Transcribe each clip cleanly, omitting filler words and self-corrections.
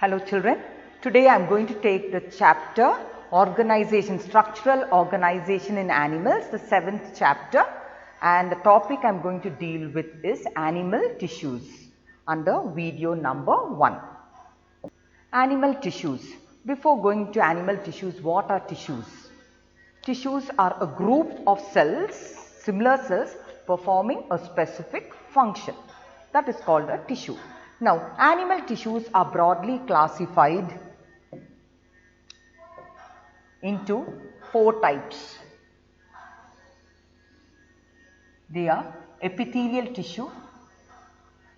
Hello children, today I am going to take the chapter Organization, Structural Organization in Animals, the 7th chapter, and the topic I am going to deal with is animal tissues under video number 1. Animal tissues. Before going to animal tissues, what are tissues? Tissues are a group of cells, similar cells performing a specific function. That is called a tissue. Now, animal tissues are broadly classified into 4 types. They are epithelial tissue,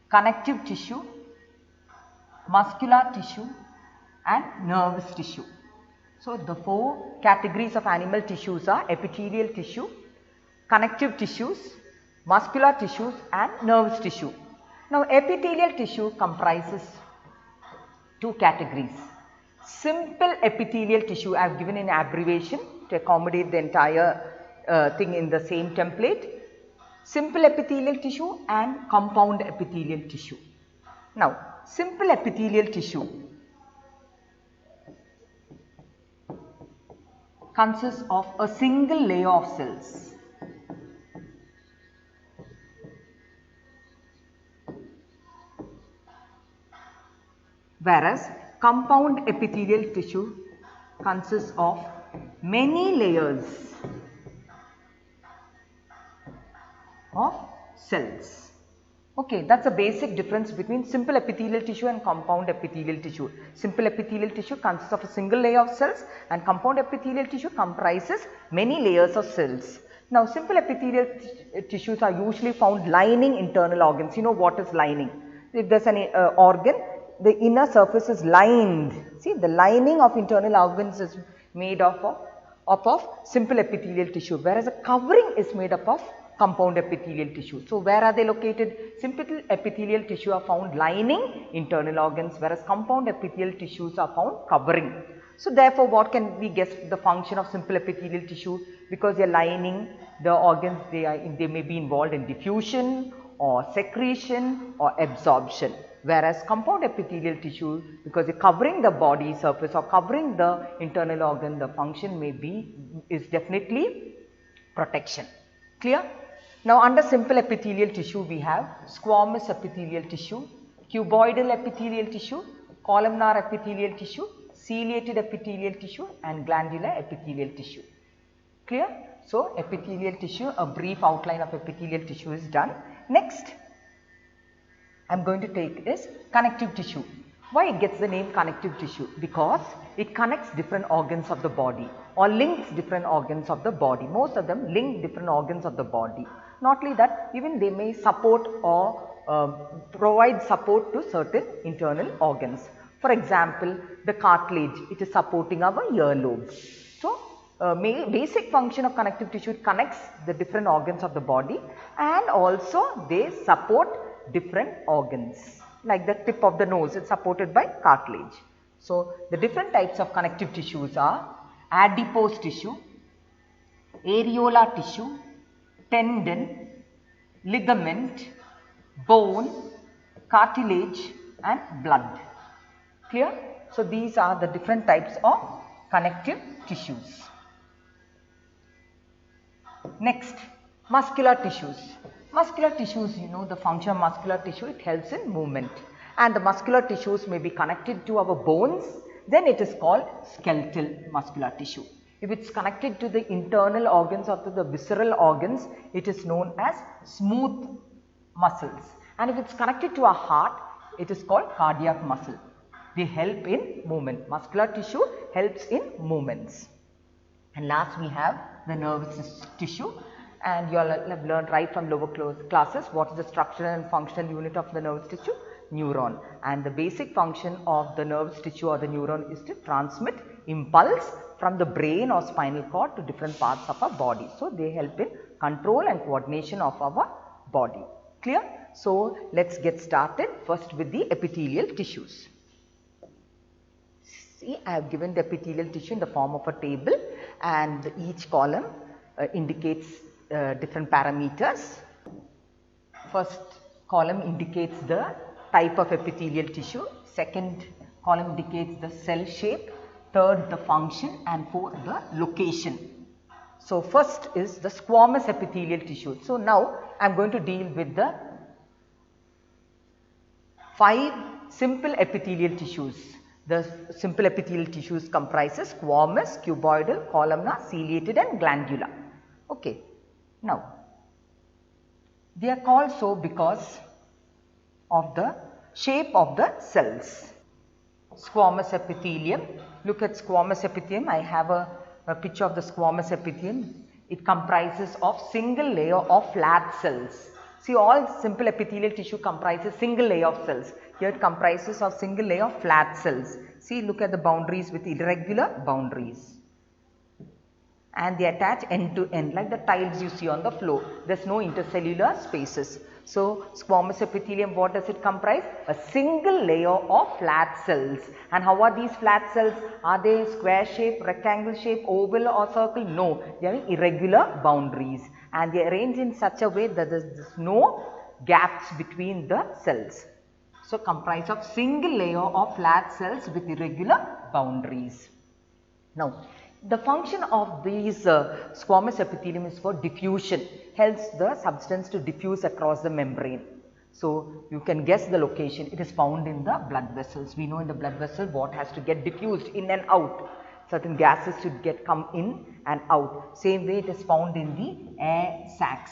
connective tissue, muscular tissue and nervous tissue. So, the 4 categories of animal tissues are epithelial tissue, connective tissues, muscular tissues and nervous tissue. Now, epithelial tissue comprises 2 categories. Simple epithelial tissue, I have given an abbreviation to accommodate the entire thing in the same template. Simple epithelial tissue and compound epithelial tissue. Now, simple epithelial tissue consists of a single layer of cells. Whereas compound epithelial tissue consists of many layers of cells. Okay, that's a basic difference between simple epithelial tissue and compound epithelial tissue. Simple epithelial tissue consists of a single layer of cells and compound epithelial tissue comprises many layers of cells. Now, simple epithelial tissues are usually found lining internal organs. You know what is lining? If there is an organ, the inner surface is lined. See, the lining of internal organs is made up of simple epithelial tissue, whereas a covering is made up of compound epithelial tissue. So, where are they located? Simple epithelial tissue are found lining internal organs, whereas compound epithelial tissues are found covering. So, therefore, what can we guess the function of simple epithelial tissue? Because they are lining the organs, they may be involved in diffusion or secretion or absorption. Whereas compound epithelial tissue, because they are covering the body surface or covering the internal organ, the function is definitely protection. Clear? Now, under simple epithelial tissue, we have squamous epithelial tissue, cuboidal epithelial tissue, columnar epithelial tissue, ciliated epithelial tissue and glandular epithelial tissue. Clear? So, epithelial tissue, a brief outline of epithelial tissue is done. Next, I am going to take is connective tissue. Why it gets the name connective tissue? Because it connects different organs of the body or links different organs of the body. Most of them link different organs of the body. Not only that, even they may support or provide support to certain internal organs. For example, the cartilage, it is supporting our earlobes. So, basic function of connective tissue, it connects the different organs of the body and also they support different organs. Like the tip of the nose is supported by cartilage. So, the different types of connective tissues are adipose tissue, areolar tissue, tendon, ligament, bone, cartilage and blood. Clear? So, these are the different types of connective tissues. Next, muscular tissues. Muscular tissues, you know the function of muscular tissue, it helps in movement. And the muscular tissues may be connected to our bones, then it is called skeletal muscular tissue. If it is connected to the internal organs or to the visceral organs, it is known as smooth muscles. And if it is connected to a heart, it is called cardiac muscle. They help in movement. Muscular tissue helps in movements. And last we have the nervous tissue. And you all have learned right from lower classes what is the structural and functional unit of the nervous tissue? Neuron. And the basic function of the nervous tissue or the neuron is to transmit impulse from the brain or spinal cord to different parts of our body. So, they help in control and coordination of our body. Clear? So, let us get started first with the epithelial tissues. See, I have given the epithelial tissue in the form of a table and each column indicates different parameters. First column indicates the type of epithelial tissue, second Column indicates the cell shape, third the function, and fourth the location. So first is the squamous epithelial tissue. So now I am going to deal with the 5 simple epithelial tissues. The simple epithelial tissues comprises squamous, cuboidal, columnar, ciliated and glandular. Okay. Now, they are called so because of the shape of the cells. Squamous epithelium. Look at squamous epithelium. I have a picture of the squamous epithelium. It comprises of single layer of flat cells. See, all simple epithelial tissue comprises single layer of cells. Here it comprises of single layer of flat cells. See, look at the boundaries with irregular boundaries. And they attach end to end like the tiles you see on the floor. There is no intercellular spaces. So, squamous epithelium, what does it comprise? A single layer of flat cells. And how are these flat cells? Are they square shape, rectangle shape, oval or circle? No, they are irregular boundaries. And they are arranged in such a way that there is no gaps between the cells. So, comprise of single layer of flat cells with irregular boundaries. Now, the function of these squamous epithelium is for diffusion, helps the substance to diffuse across the membrane. So, you can guess the location. It is found in the blood vessels. We know in the blood vessel what has to get diffused in and out. Certain gases should come in and out. Same way it is found in the air sacs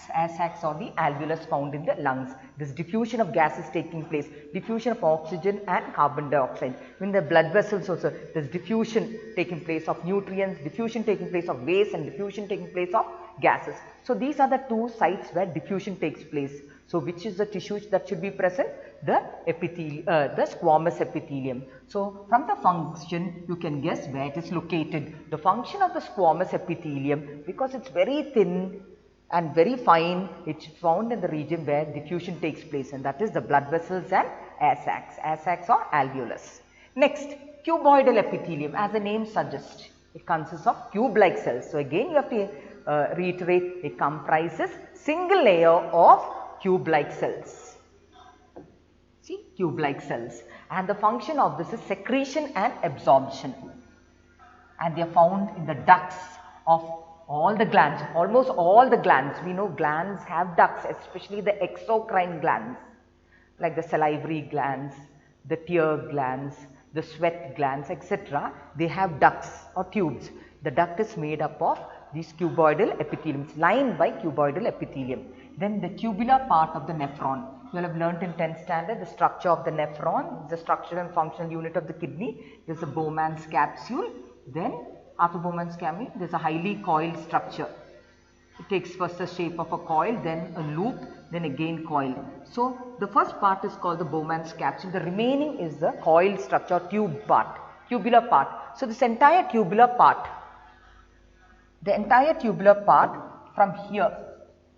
or the alveolus found in the lungs. This diffusion of gases taking place, diffusion of oxygen and carbon dioxide. In the blood vessels also, there is diffusion taking place of nutrients, diffusion taking place of waste and diffusion taking place of gases. So, these are the 2 sites where diffusion takes place. So, which is the tissue that should be present? The squamous epithelium. So, from the function you can guess where it is located. The function of the squamous epithelium, because it is very thin and very fine, it is found in the region where diffusion takes place, and that is the blood vessels and air sacs or alveolus. Next, cuboidal epithelium, as the name suggests, it consists of cube-like cells. So, again you have to reiterate, it comprises single layer of cube-like cells. See, cube-like cells, and the function of this is secretion and absorption, and they are found in the ducts of all the glands, almost all the glands. We know glands have ducts, especially the exocrine glands like the salivary glands, the tear glands, the sweat glands, etc. They have ducts or tubes. The duct is made up of these cuboidal epitheliums, lined by cuboidal epithelium. Then the tubular part of the nephron. You will have learnt in 10th standard the structure of the nephron, the structural and functional unit of the kidney. There is a Bowman's capsule. Then after Bowman's capsule, there is a highly coiled structure. It takes first the shape of a coil, then a loop, then again coil. So, the first part is called the Bowman's capsule. The remaining is the coiled structure, tube part, tubular part. So, this entire tubular part, from here,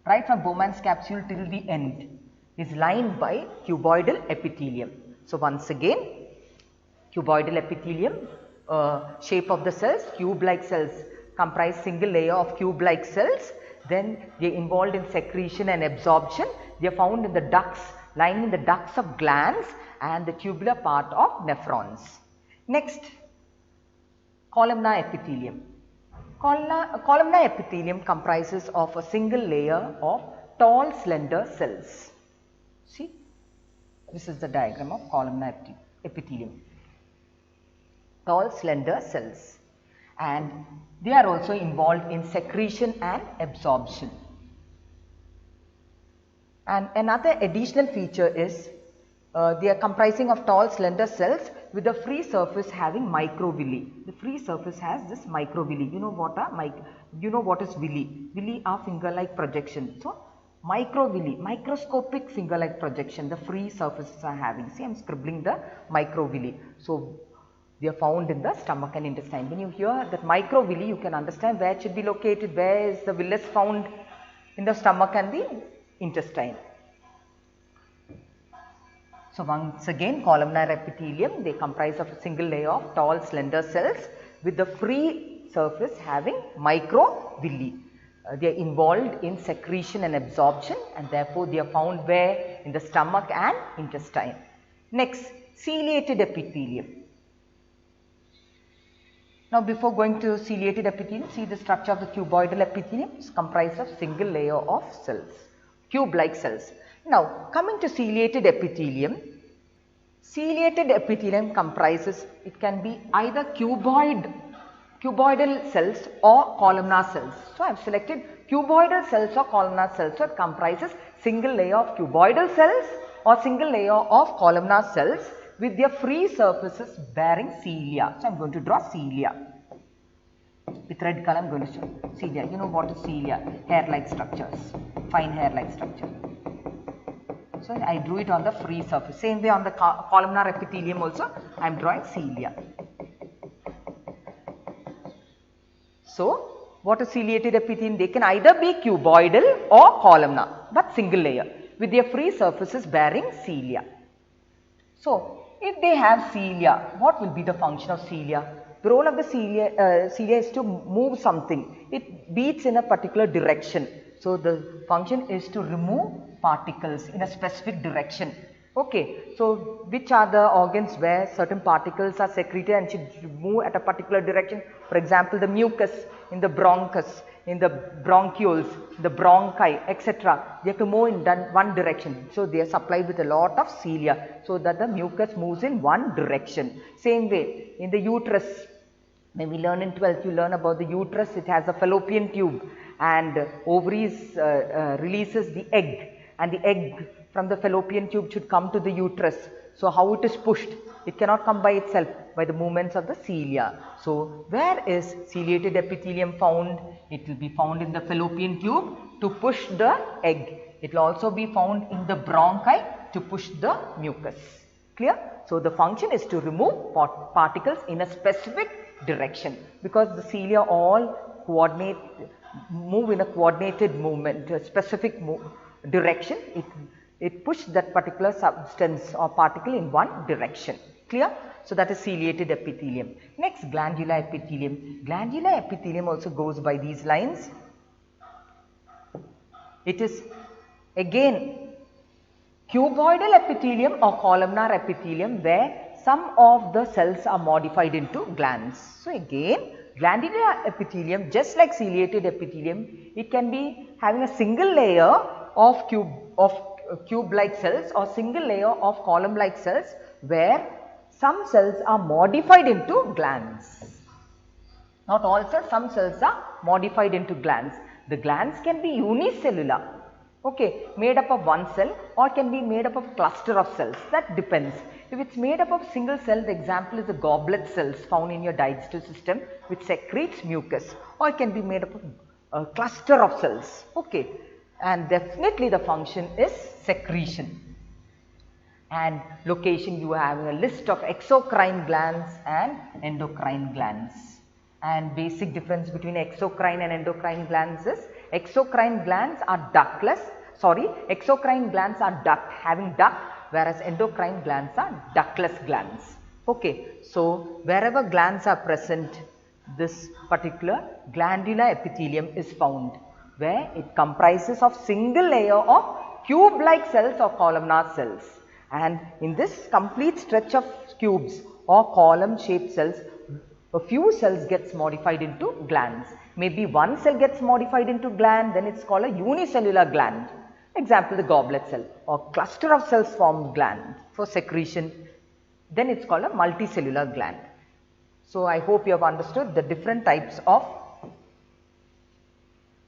right from Bowman's capsule till the end, is lined by cuboidal epithelium. So, once again, cuboidal epithelium, shape of the cells, cube-like cells comprise single layer of cube-like cells. Then they are involved in secretion and absorption. They are found in the ducts, lining the ducts of glands and the tubular part of nephrons. Next, columnar epithelium. Columnar epithelium comprises of a single layer of tall slender cells. See, this is the diagram of columnar epithelium. Tall slender cells, and they are also involved in secretion and absorption. And another additional feature is they are comprising of tall slender cells with a free surface having microvilli. The free surface has this microvilli. You know what is villi? Villi are finger-like projection. So, microvilli, microscopic finger-like projection, the free surfaces are having. See, I am scribbling the microvilli. So, they are found in the stomach and intestine. When you hear that microvilli, you can understand where it should be located, where is the villus found in the stomach and the intestine. So, once again, columnar epithelium, they comprise of a single layer of tall slender cells with the free surface having microvilli. They are involved in secretion and absorption, and therefore they are found where? In the stomach and intestine. Next, ciliated epithelium. Now before going to ciliated epithelium, see the structure of the cuboidal epithelium is comprised of single layer of cells, cube-like cells. Now coming to ciliated epithelium comprises, it can be either cuboidal cells or columnar cells. So I have selected cuboidal cells or columnar cells. So it comprises single layer of cuboidal cells or single layer of columnar cells with their free surfaces bearing cilia. So I am going to draw cilia. With red color I am going to show cilia. You know what is cilia? Hair-like structures, fine hair-like structure. So I drew it on the free surface. Same way on the columnar epithelium also I am drawing cilia. So what is ciliated epithelium? They can either be cuboidal or columnar, but single layer with their free surfaces bearing cilia. So if they have cilia, what will be the function of cilia? The role of the cilia is to move something. It beats in a particular direction. So the function is to remove particles in a specific direction. Okay, so which are the organs where certain particles are secreted and should move at a particular direction? For example, the mucus in the bronchus, in the bronchioles, the bronchi, etc. They have to move in one direction. So they are supplied with a lot of cilia so that the mucus moves in one direction. Same way in the uterus, when we learn in 12th, you learn about the uterus. It has a fallopian tube and ovaries releases the egg, and the egg from the fallopian tube should come to the uterus. So how it is pushed? It cannot come by itself, by the movements of the cilia. So where is ciliated epithelium found? It will be found in the fallopian tube to push the egg. It will also be found in the bronchi to push the mucus. Clear? So the function is to remove particles in a specific direction, because the cilia all move in a coordinated movement, a specific direction. It pushes that particular substance or particle in one direction. Clear? So that is ciliated epithelium. Next, glandular epithelium. Glandular epithelium also goes by these lines. It is again cuboidal epithelium or columnar epithelium where some of the cells are modified into glands. So again, glandular epithelium, just like ciliated epithelium, it can be having a single layer of cube-like cells or single layer of column-like cells where some cells are modified into glands. Not all cells, some cells are modified into glands. The glands can be unicellular, okay, made up of one cell, or can be made up of a cluster of cells. That depends. If it is made up of a single cell, the example is the goblet cells found in your digestive system which secretes mucus, or it can be made up of a cluster of cells, okay. And definitely the function is secretion. And location, you have a list of exocrine glands and endocrine glands. And basic difference between exocrine and endocrine glands is exocrine glands are exocrine glands are having duct, whereas endocrine glands are ductless glands. Okay, so wherever glands are present, this particular glandular epithelium is found, where it comprises of single layer of cube-like cells or columnar cells. And in this complete stretch of cubes or column-shaped cells, a few cells gets modified into glands. Maybe one cell gets modified into gland, then it is called a unicellular gland. Example, the goblet cell, or cluster of cells form gland for secretion, then it is called a multicellular gland. So I hope you have understood the different types of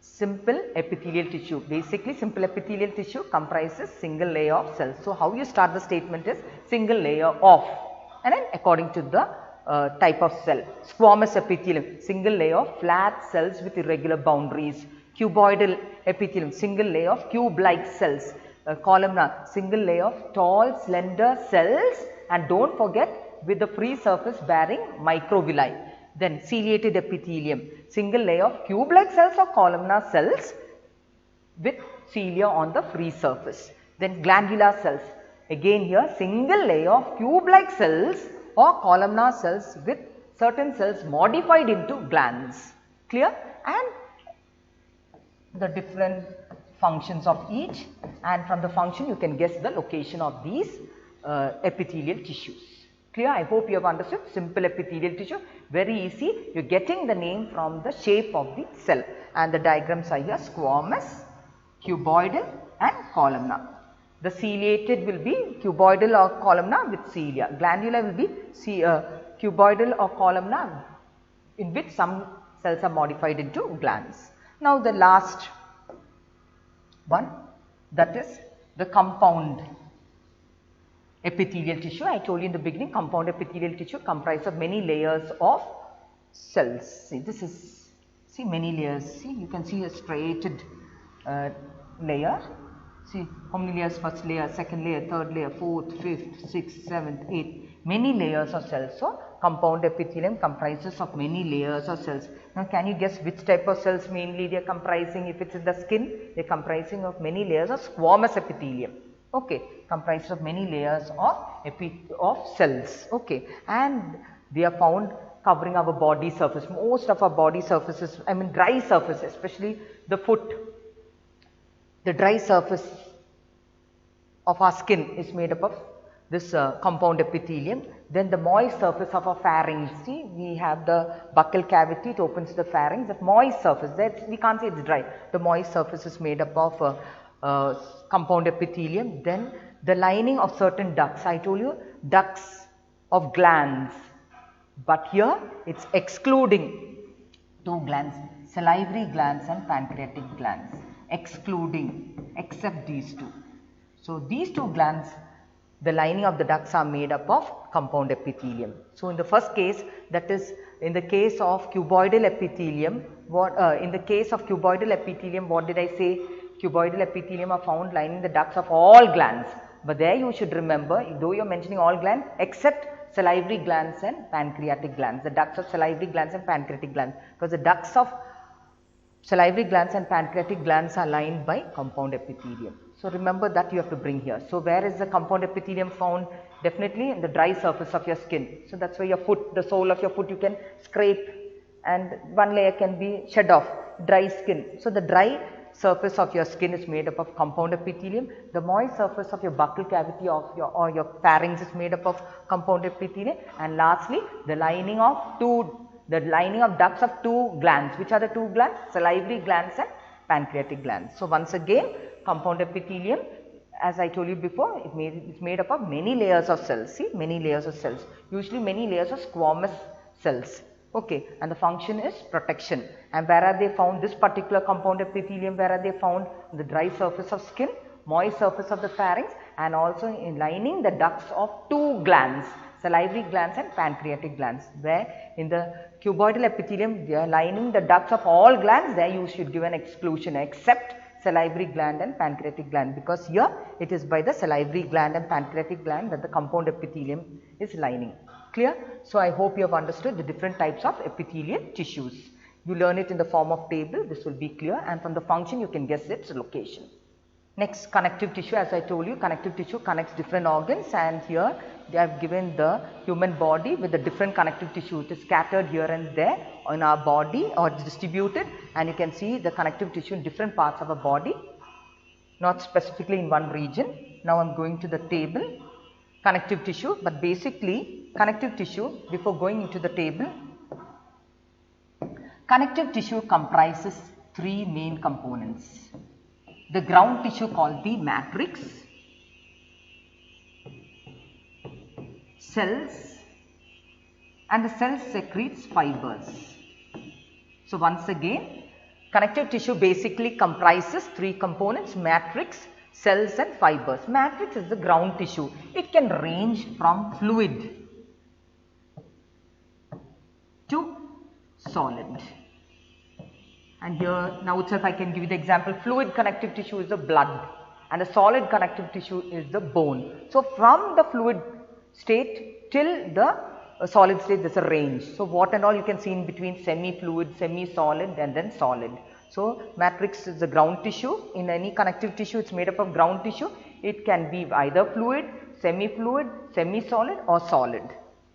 simple epithelial tissue. Basically, simple epithelial tissue comprises single layer of cells. So how you start the statement is single layer of, and then according to the type of cell. Squamous epithelium, single layer of flat cells with irregular boundaries. Cuboidal epithelium, single layer of cube-like cells. Columnar, single layer of tall, slender cells, and don't forget with the free surface bearing microvilli. Then ciliated epithelium, single layer of cube-like cells or columnar cells with cilia on the free surface. Then glandular cells, again here single layer of cube-like cells or columnar cells with certain cells modified into glands. Clear? And the different functions of each, and from the function you can guess the location of these epithelial tissues. Clear? I hope you have understood. Simple epithelial tissue, very easy. You are getting the name from the shape of the cell, and the diagrams are here: squamous, cuboidal and columnar. The ciliated will be cuboidal or columnar with cilia. Glandular will be cuboidal or columnar, in which some cells are modified into glands. Now the last one, that is the compound epithelial tissue. I told you in the beginning, compound epithelial tissue comprises of many layers of cells. See, this is, see, many layers. See, you can see a striated layer. See how many layers: first layer, second layer, third layer, fourth, fifth, sixth, seventh, eighth, many layers of cells. So compound epithelium comprises of many layers of cells. Now can you guess which type of cells mainly they are comprising? If it is in the skin, they are comprising of many layers of squamous epithelium. Okay, comprises of many layers of cells. Okay, and they are found covering our body surface. Most of our body surfaces, I mean dry surface, especially the foot. The dry surface of our skin is made up of this compound epithelium. Then the moist surface of our pharynx. See, we have the buccal cavity, it opens the pharynx. That moist surface, that we can't say it's dry. The moist surface is made up of compound epithelium. Then the lining of certain ducts. I told you ducts of glands, but here it's excluding two glands: salivary glands and pancreatic glands. Excluding, except these two. So these two glands, the lining of the ducts are made up of compound epithelium. So in the first case, that is in the case of cuboidal epithelium, what did I say? Cuboidal epithelium are found lining the ducts of all glands. But there you should remember, though you are mentioning all glands except salivary glands and pancreatic glands, the ducts of salivary glands and pancreatic glands, because the ducts of salivary glands and pancreatic glands are lined by compound epithelium. So remember that you have to bring here. So where is the compound epithelium found? Definitely in the dry surface of your skin. So that's where your foot, the sole of your foot, you can scrape and one layer can be shed off, dry skin. So the dry surface of your skin is made up of compound epithelium. The moist surface of your buccal cavity or your pharynx is made up of compound epithelium. And lastly, the lining of ducts of two glands. Which are the two glands? Salivary glands and pancreatic glands. So once again, compound epithelium, as I told you before, it's made up of many layers of cells. See, many layers of cells, usually many layers of squamous cells. Okay, and the function is protection. And where are they found? This particular compound epithelium, where are they found? The dry surface of skin, moist surface of the pharynx, and also in lining the ducts of two glands, salivary glands and pancreatic glands. Where in the cuboidal epithelium, they are lining the ducts of all glands. There you should give an exclusion except salivary gland and pancreatic gland, because here it is by the salivary gland and pancreatic gland that the compound epithelium is lining. Clear? So I hope you have understood the different types of epithelial tissues. You learn it in the form of table, this will be clear, and from the function you can guess its location. Next, connective tissue. As I told you, connective tissue connects different organs, and here they have given the human body with the different connective tissue. It is scattered here and there in our body, or distributed, and you can see the connective tissue in different parts of our body, not specifically in one region. Now I am going to the table, connective tissue, but basically connective tissue, before going into the table, connective tissue comprises three main components. The ground tissue called the matrix, cells, and the cells secretes fibers. So once again, connective tissue basically comprises three components: matrix, cells and fibers. Matrix is the ground tissue. It can range from fluid to solid. And here now itself I can give you the example. Fluid connective tissue is the blood and the solid connective tissue is the bone. So from the fluid state till the solid state, there is a range. So what and all you can see in between: semi-fluid, semi-solid and then solid. So matrix is the ground tissue. In any connective tissue, it is made up of ground tissue. It can be either fluid, semi-solid or solid.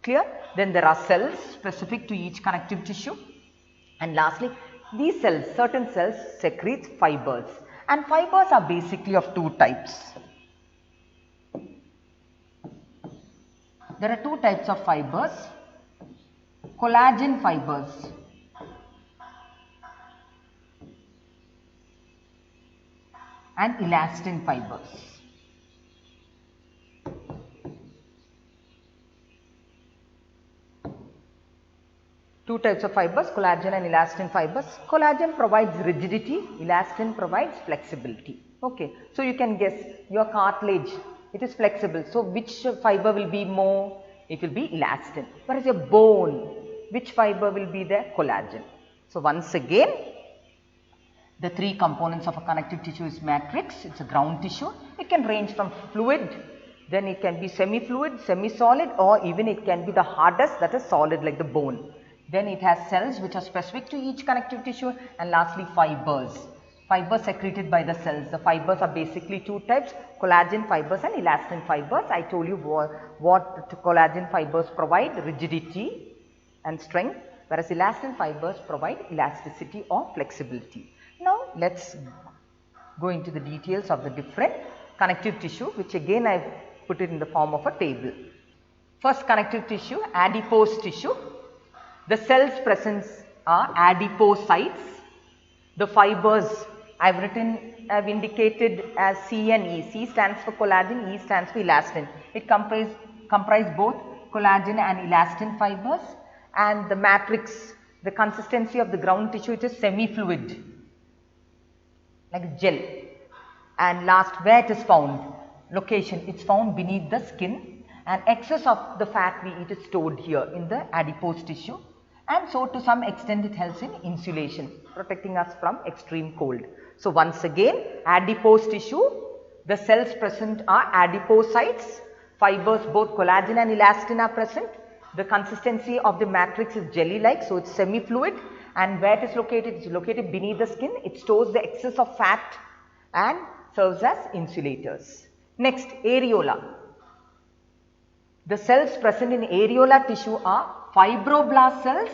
Clear? Then there are cells specific to each connective tissue. And lastly, these cells, certain cells secrete fibers, and fibers are basically of two types. there are two types of fibers, collagen fibers and elastin fibers. Two types of fibers, collagen and elastin fibers. Collagen provides rigidity, elastin provides flexibility. Okay, so you can guess your cartilage, it is flexible. So which fiber will be more? It will be elastin. Whereas your bone, which fiber will be there? Collagen. So once again, the three components of a connective tissue is matrix. It's a ground tissue. It can range from fluid, then it can be semi-fluid, semi-solid, or even it can be the hardest, that is solid like the bone. Then it has cells which are specific to each connective tissue, and lastly fibers. Fibers secreted by the cells. The fibers are basically two types, collagen fibers and elastin fibers. I told you what collagen fibers provide, rigidity and strength, whereas elastin fibers provide elasticity or flexibility. Now let's go into the details of the different connective tissue, which again I have put it in the form of a table. First connective tissue, adipose tissue. The cells present are adipocytes. The fibers I have indicated as C and E. C stands for collagen, E stands for elastin. It comprise both collagen and elastin fibers, and the matrix, the consistency of the ground tissue, it is semi-fluid, like gel. And last, where it is found? Location, it is found beneath the skin, and excess of the fat we eat is stored here in the adipose tissue, and so to some extent it helps in insulation, protecting us from extreme cold. So once again, adipose tissue, the cells present are adipocytes, fibers both collagen and elastin are present. The consistency of the matrix is jelly-like, so it is semi-fluid, and where it is located? It is located beneath the skin. It stores the excess of fat and serves as insulators. Next, areola. The cells present in areola tissue are fibroblast cells,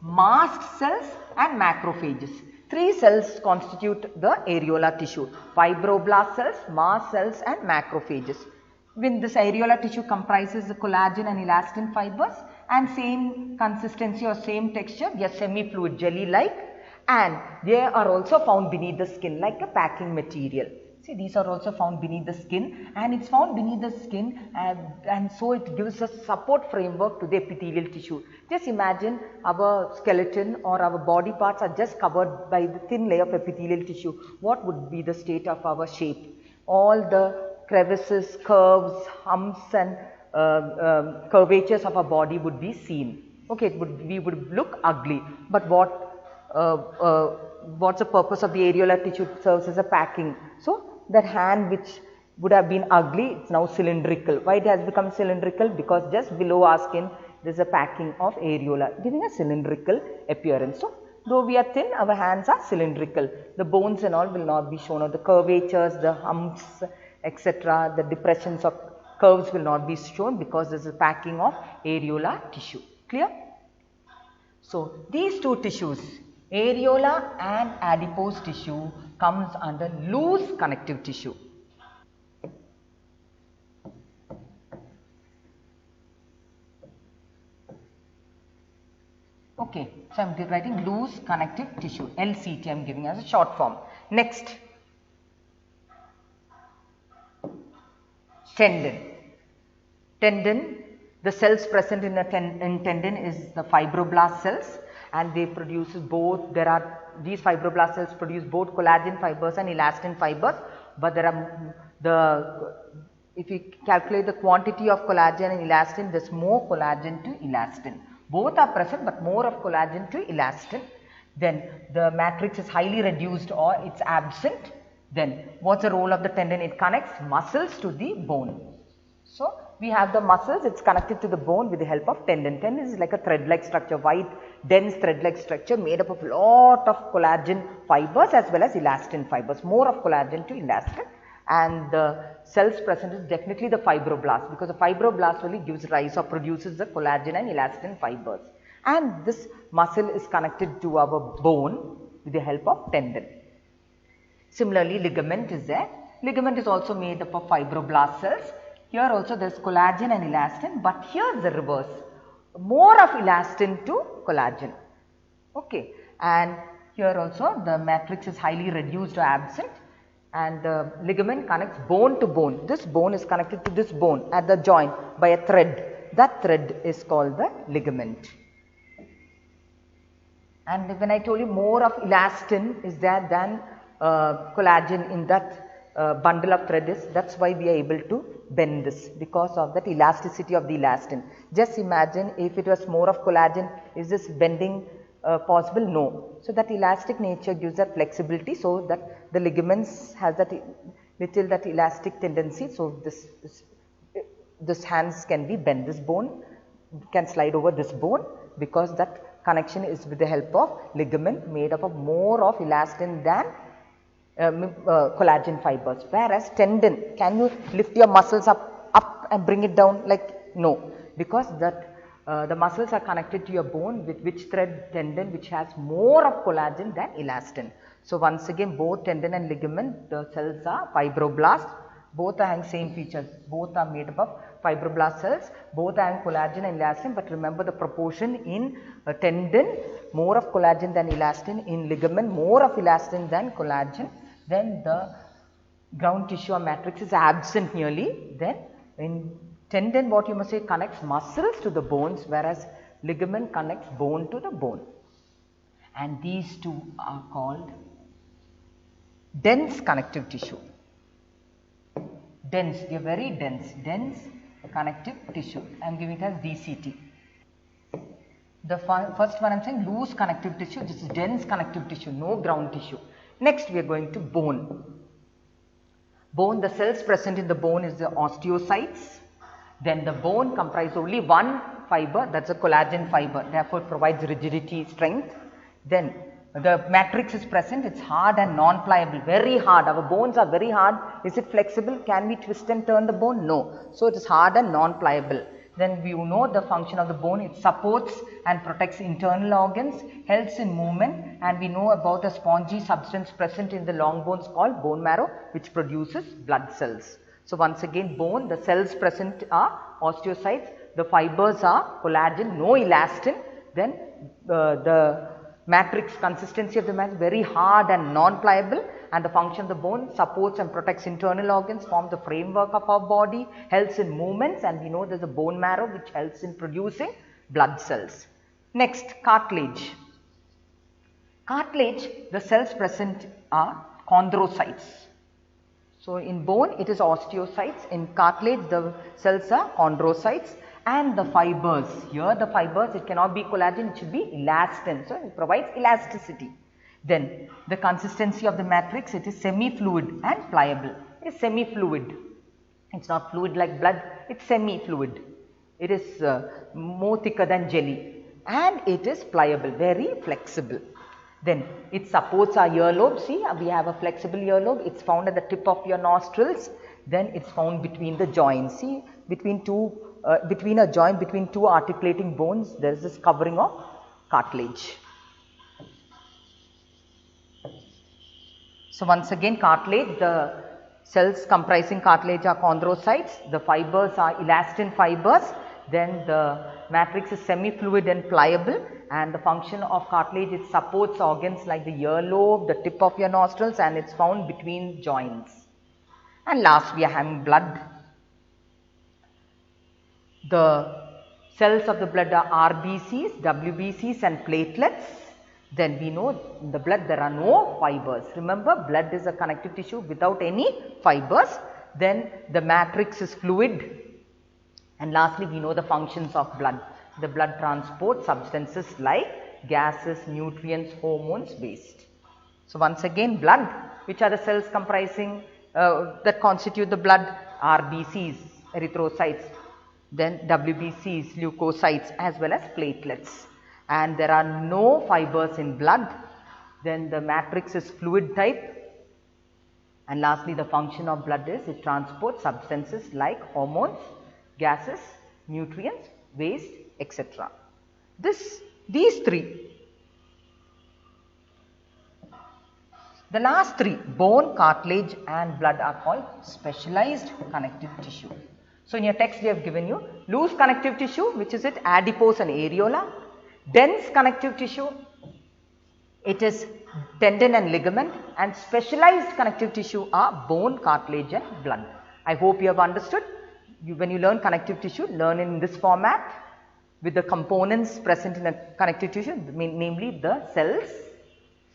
mast cells and macrophages. Three cells constitute the areola tissue: fibroblast cells, mast cells and macrophages. When this areola tissue comprises the collagen and elastin fibers, and same consistency or same texture, they are semi-fluid, jelly-like, and they are also found beneath the skin like a packing material. See, these are also found beneath the skin, and it's found beneath the skin, and so it gives a support framework to the epithelial tissue. Just imagine our skeleton or our body parts are just covered by the thin layer of epithelial tissue. What would be the state of our shape? All the crevices, curves, humps and curvatures of our body would be seen. Okay, we would look ugly, but what's the purpose of the areola tissue? It serves as a packing. So that hand which would have been ugly, it's now cylindrical. Why it has become cylindrical? Because just below our skin there is a packing of areola, giving a cylindrical appearance. So though we are thin, our hands are cylindrical. The bones and all will not be shown, or the curvatures, the humps, etc., the depressions of curves will not be shown, because there is a packing of areola tissue. Clear? So these two tissues, areola and adipose tissue, comes under loose connective tissue. Okay, so I am writing loose connective tissue, LCT I am giving as a short form. Next, tendon. Tendon, the cells present in tendon is the fibroblast cells, and they produce both, these fibroblast cells produce both collagen fibers and elastin fibers, but if you calculate the quantity of collagen and elastin, there is more collagen to elastin. Both are present, but more of collagen to elastin. Then the matrix is highly reduced or it is absent. Then what is the role of the tendon? It connects muscles to the bone. So we have the muscles, it is connected to the bone with the help of tendon. Tendon is like a thread-like structure, white, dense thread-like structure made up of a lot of collagen fibers as well as elastin fibers, more of collagen to elastin. And the cells present is definitely the fibroblast, because the fibroblast only gives rise or produces the collagen and elastin fibers. And this muscle is connected to our bone with the help of tendon. Similarly, ligament is there. Ligament is also made up of fibroblast cells. Here also there is collagen and elastin, but here is the reverse. More of elastin to collagen. Okay, and here also the matrix is highly reduced or absent, and the ligament connects bone to bone. This bone is connected to this bone at the joint by a thread. That thread is called the ligament. And when I told you more of elastin is there than collagen in that bundle of thread, that's why we are able to bend this, because of that elasticity of the elastin. Just imagine if it was more of collagen, is this bending possible? No. So that elastic nature gives that flexibility, so that the ligaments has that little that elastic tendency. So this hands can be bent. This bone can slide over this bone because that connection is with the help of ligament made up of more of elastin than collagen fibers. Whereas tendon, can you lift your muscles up and bring it down? Like no, because that the muscles are connected to your bone with which thread? Tendon, which has more of collagen than elastin. So once again, both tendon and ligament, the cells are fibroblasts. Both are having same features. Both are made up of fibroblast cells. Both are having collagen and elastin. But remember the proportion in tendon, more of collagen than elastin. In ligament, more of elastin than collagen. Then the ground tissue or matrix is absent nearly. Then in tendon, what you must say, connects muscles to the bones, whereas ligament connects bone to the bone. And these two are called dense connective tissue. Dense, they are very dense connective tissue. I am giving it as DCT. The first one I am saying loose connective tissue, this is dense connective tissue, no ground tissue. Next we are going to bone. Bone, the cells present in the bone is the osteocytes. Then the bone comprises only one fiber, that is a collagen fiber, therefore it provides rigidity, strength. Then the matrix is present, it is hard and non-pliable, very hard. Our bones are very hard. Is it flexible? Can we twist and turn the bone? No. So it is hard and non-pliable. Then we know the function of the bone, it supports and protects internal organs, helps in movement, and we know about a spongy substance present in the long bones called bone marrow, which produces blood cells. So once again, bone, the cells present are osteocytes, the fibers are collagen, no elastin. Then the matrix, consistency of the matrix very hard and non-pliable, and the function of the bone supports and protects internal organs, forms the framework of our body, helps in movements, and we know there is a bone marrow which helps in producing blood cells. Next, cartilage. Cartilage, the cells present are chondrocytes. So in bone it is osteocytes, in cartilage the cells are chondrocytes. And the fibers, here the fibers, it cannot be collagen, it should be elastin. So it provides elasticity. Then the consistency of the matrix, it is semi-fluid and pliable. It is semi-fluid. It is not fluid like blood, it is semi-fluid. It is more thicker than jelly, and it is pliable, very flexible. Then it supports our earlobe. See, we have a flexible earlobe. It is found at the tip of your nostrils. Then it is found between the joints. See, between a joint between two articulating bones, there is this covering of cartilage. So once again, cartilage, the cells comprising cartilage are chondrocytes, the fibers are elastin fibers, then the matrix is semi-fluid and pliable, and the function of cartilage, it supports organs like the earlobe, the tip of your nostrils, and it is found between joints. And last we are having blood. The cells of the blood are RBCs, WBCs and platelets. Then we know in the blood there are no fibers. Remember, blood is a connective tissue without any fibers. Then the matrix is fluid. And lastly, we know the functions of blood. The blood transports substances like gases, nutrients, hormones, waste. So once again, blood, which are the cells comprising that constitute the blood? RBCs, erythrocytes, then WBCs, leukocytes, as well as platelets. And there are no fibers in blood. Then the matrix is fluid type. And lastly, the function of blood is it transports substances like hormones, gases, nutrients, waste, etc. These three. The last three, bone, cartilage and blood, are called specialized connective tissue. So in your text they have given you loose connective tissue, which is it? Adipose and areola. Dense connective tissue, it is tendon and ligament, and specialized connective tissue are bone, cartilage and blood. I hope you have understood. When you learn connective tissue, learn in this format with the components present in a connective tissue, namely the cells,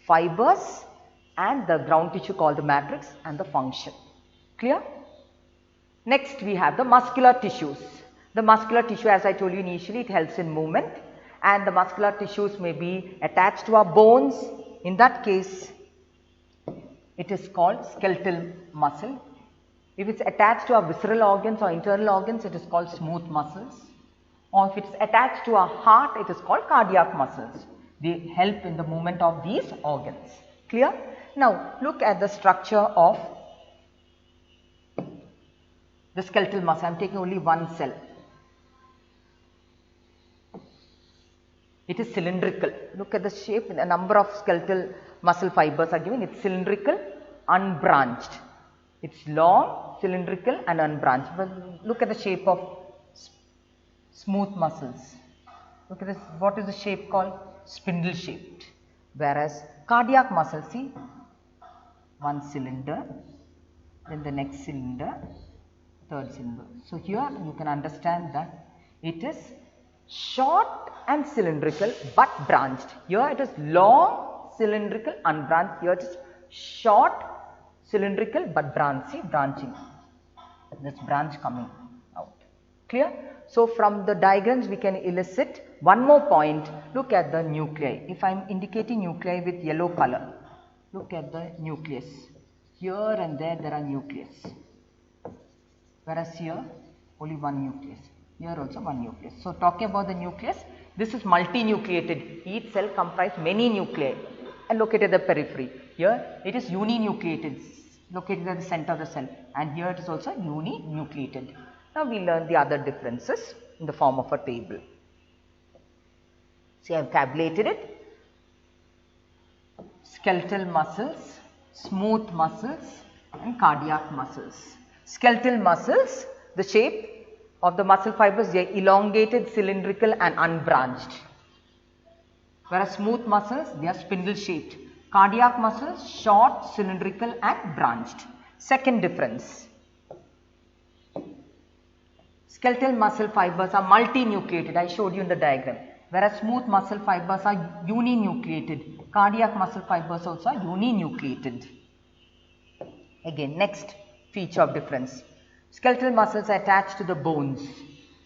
fibers and the ground tissue called the matrix and the function. Clear? Next we have the muscular tissues. The muscular tissue, as I told you initially, it helps in movement, and the muscular tissues may be attached to our bones. In that case, it is called skeletal muscle. If it is attached to our visceral organs or internal organs, it is called smooth muscles. Or if it is attached to our heart, it is called cardiac muscles. They help in the movement of these organs. Clear? Now, look at the structure of the skeletal muscle. I am taking only one cell. It is cylindrical. Look at the shape. A number of skeletal muscle fibers are given. It is cylindrical, unbranched. It is long, cylindrical and unbranched. But look at the shape of smooth muscles. Look at this. What is the shape called? Spindle shaped. Whereas cardiac muscle, see, one cylinder, then the next cylinder, third cylinder. So here you can understand that it is short and cylindrical but branched. Here it is long, cylindrical, unbranched. Here it is short, cylindrical but branched. See, branching. This branch coming out. Clear? So from the diagrams we can elicit one more point. Look at the nuclei. If I am indicating nuclei with yellow color, look at the nucleus. Here and there are nucleus. Whereas here only one nucleus. Here also one nucleus. So talking about the nucleus, this is multinucleated. Each cell comprises many nuclei and located at the periphery. Here it is uninucleated, located at the center of the cell, and here it is also uninucleated. Now we learn the other differences in the form of a table. See, I have tabulated it. Skeletal muscles, smooth muscles and cardiac muscles. Skeletal muscles, the shape of the muscle fibers, they are elongated, cylindrical and unbranched. Whereas smooth muscles, they are spindle shaped. Cardiac muscles, short, cylindrical and branched. Second difference. Skeletal muscle fibers are multinucleated. I showed you in the diagram. Whereas smooth muscle fibers are uninucleated. Cardiac muscle fibers also are uninucleated. Again, next feature of difference. Skeletal muscles are attached to the bones.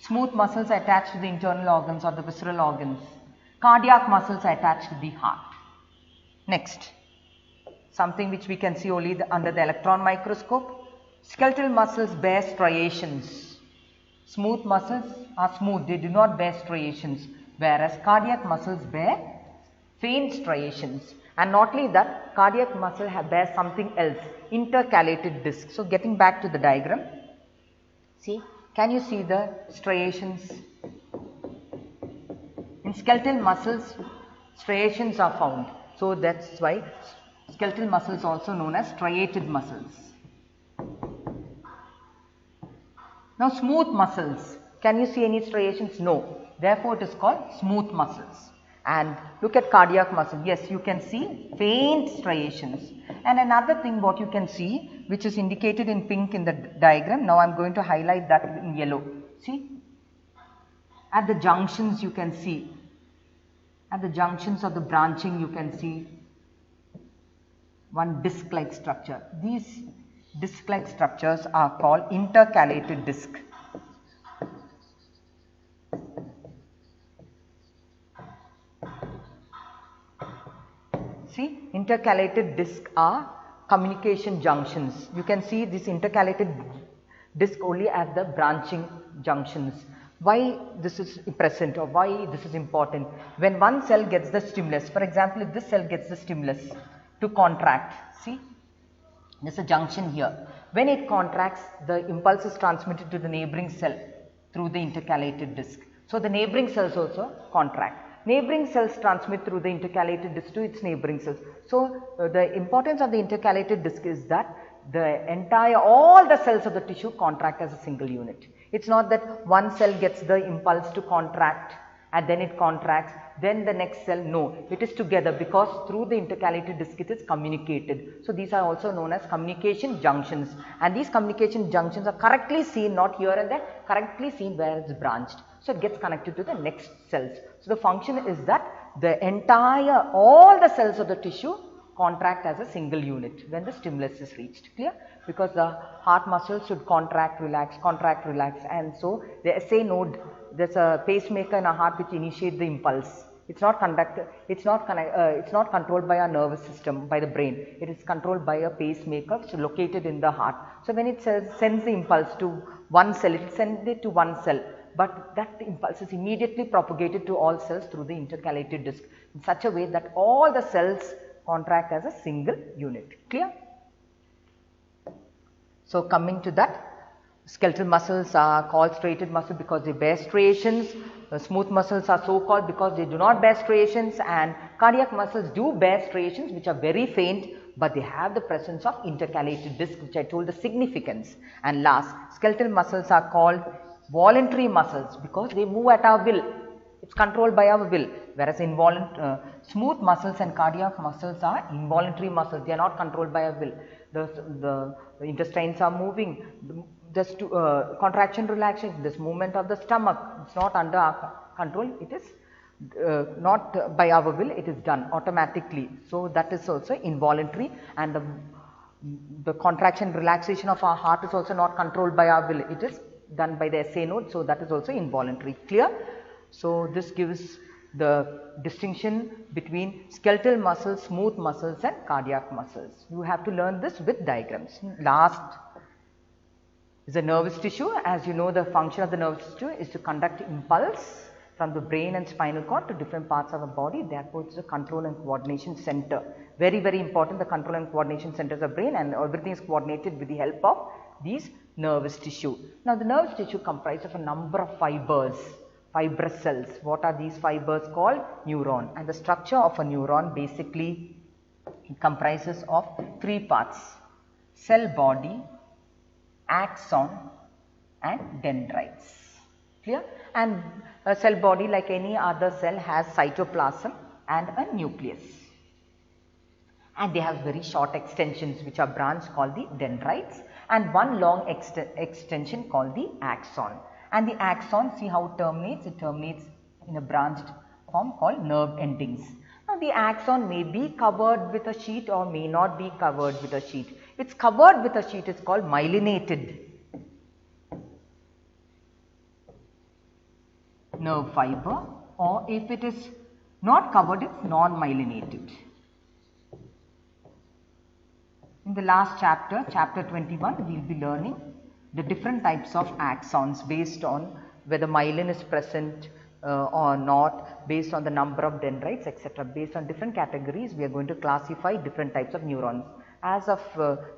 Smooth muscles are attached to the internal organs or the visceral organs. Cardiac muscles are attached to the heart. Next, something which we can see only under the electron microscope. Skeletal muscles bear striations. Smooth muscles are smooth, they do not bear striations, whereas cardiac muscles bear faint striations. And not only that, cardiac muscle bears something else, intercalated disc. So getting back to the diagram, see, can you see the striations? In skeletal muscles, striations are found. So that's why skeletal muscles also known as striated muscles. Now smooth muscles, can you see any striations? No. Therefore it is called smooth muscles. And look at cardiac muscle. Yes, you can see faint striations. And another thing what you can see, which is indicated in pink in the diagram. Now I am going to highlight that in yellow. See, at the junctions you can see, at the junctions of the branching you can see one disc-like structure. These disc-like structures are called intercalated disc. See, intercalated disc are communication junctions. You can see this intercalated disc only at the branching junctions. Why this is present or why this is important? When one cell gets the stimulus, for example, if this cell gets the stimulus to contract, see, there is a junction here. When it contracts, the impulse is transmitted to the neighboring cell through the intercalated disc. So the neighboring cells also contract. Neighboring cells transmit through the intercalated disc to its neighboring cells. So the importance of the intercalated disc is that the entire, all the cells of the tissue contract as a single unit. It's not that one cell gets the impulse to contract and then it contracts, then the next cell. No, it is together because through the intercalated disc it is communicated. So these are also known as communication junctions, and these communication junctions are correctly seen, not here and there, correctly seen where it's branched. So it gets connected to the next cells. So the function is that all the cells of the tissue contract as a single unit when the stimulus is reached. Clear? Because the heart muscles should contract, relax, and so the SA node, there's a pacemaker in our heart which initiates the impulse. It's not controlled by our nervous system, by the brain. It is controlled by a pacemaker which is located in the heart. So when it sends the impulse to one cell, it sends it to one cell, but that impulse is immediately propagated to all cells through the intercalated disc in such a way that all the cells contract as a single unit. Clear? So coming to that, skeletal muscles are called striated muscles because they bear striations. Smooth muscles are so called because they do not bear striations, and cardiac muscles do bear striations which are very faint, but they have the presence of intercalated disc, which I told the significance. And last, skeletal muscles are called voluntary muscles because they move at our will. It's controlled by our will, whereas smooth muscles and cardiac muscles are involuntary muscles. They are not controlled by our will. The intestines are moving. This contraction, relaxation, this movement of the stomach, it's not under our control. It is not by our will. It is done automatically. So that is also involuntary, and the contraction, relaxation of our heart is also not controlled by our will. It is done by the SA node. So that is also involuntary. Clear? So this gives the distinction between skeletal muscles, smooth muscles, and cardiac muscles. You have to learn this with diagrams. Last is the nervous tissue. As you know, the function of the nervous tissue is to conduct impulse from the brain and spinal cord to different parts of the body. Therefore, it is a control and coordination center. Very, very important. The control and coordination centers of brain, and everything is coordinated with the help of these nervous tissue. Now, the nervous tissue comprises of a number of fibers. Fibrous cells. What are these fibers called? Neuron. And the structure of a neuron basically comprises of three parts: cell body, axon, and dendrites. Clear? And a cell body, like any other cell, has cytoplasm and a nucleus. And they have very short extensions which are branched called the dendrites, and one long extension called the axon. And the axon, see how it terminates? It terminates in a branched form called nerve endings. Now, the axon may be covered with a sheet or may not be covered with a sheet. If it's covered with a sheet, it's called myelinated nerve fiber, or if it is not covered, it's non-myelinated. In the last chapter, chapter 21, we will be learning the different types of axons based on whether myelin is present or not, based on the number of dendrites, etc. Based on different categories, we are going to classify different types of neurons. As of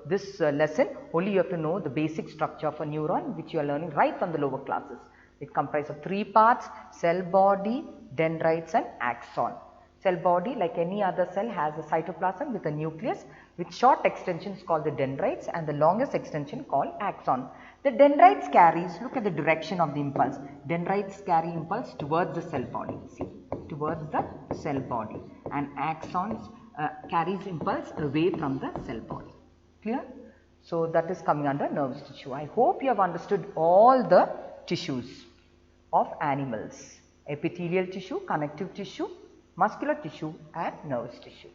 this lesson, only you have to know the basic structure of a neuron, which you are learning right from the lower classes. It comprises of three parts: cell body, dendrites, and axon. Cell body, like any other cell, has a cytoplasm with a nucleus with short extensions called the dendrites and the longest extension called axon. The dendrites carries, look at the direction of the impulse. Dendrites carry impulse towards the cell body, see, towards the cell body, and axons carries impulse away from the cell body. Clear? So that is coming under nervous tissue. I hope you have understood all the tissues of animals: epithelial tissue, connective tissue, muscular tissue, and nervous tissue.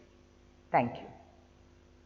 Thank you.